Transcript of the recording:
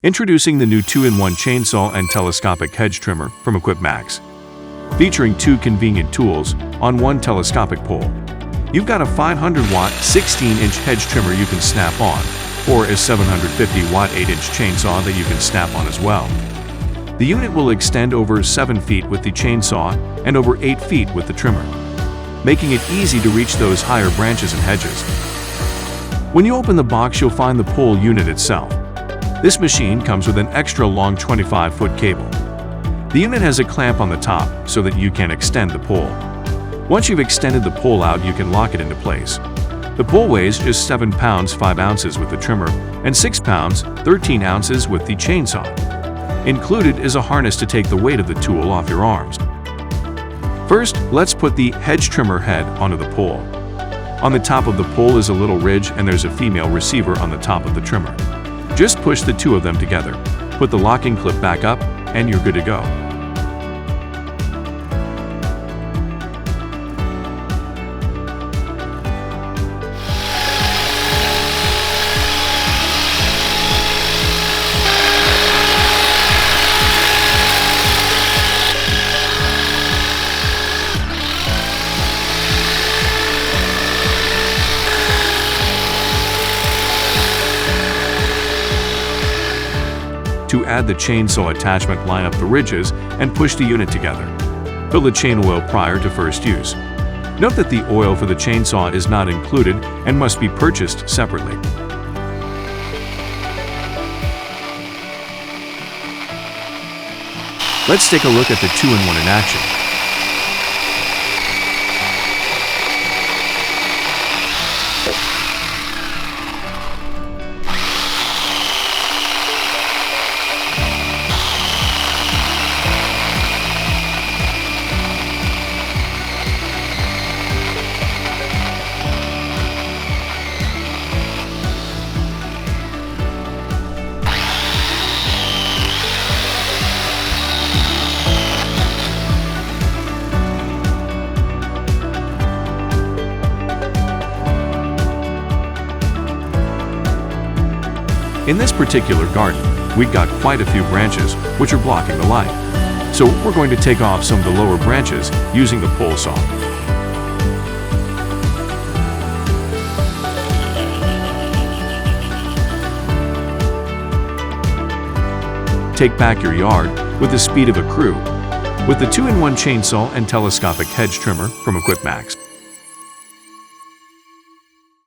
Introducing the new 2-in-1 chainsaw and telescopic hedge trimmer from EquipMaxx. Featuring two convenient tools on one telescopic pole. You've got a 500-watt 16-inch hedge trimmer you can snap on, or a 750-watt 8-inch chainsaw that you can snap on as well. The unit will extend over 7 feet with the chainsaw and over 8 feet with the trimmer, making it easy to reach those higher branches and hedges. When you open the box, you'll find the pole unit itself. This machine comes with an extra long 25-foot cable. The unit has a clamp on the top so that you can extend the pole. Once you've extended the pole out, you can lock it into place. The pole weighs just 7 pounds 5 ounces with the trimmer and 6 pounds 13 ounces with the chainsaw. Included is a harness to take the weight of the tool off your arms. First, let's put the hedge trimmer head onto the pole. On the top of the pole is a little ridge, and there's a female receiver on the top of the trimmer. Just push the two of them together, put the locking clip back up, and you're good to go. To add the chainsaw attachment, line up the ridges and push the unit together. Fill the chain oil prior to first use. Note that the oil for the chainsaw is not included and must be purchased separately. Let's take a look at the 2-in-1 in action. In this particular garden, we've got quite a few branches which are blocking the light. So we're going to take off some of the lower branches using the pole saw. Take back your yard with the speed of a crew with the 2-in-1 chainsaw and telescopic hedge trimmer from EquipMaxx.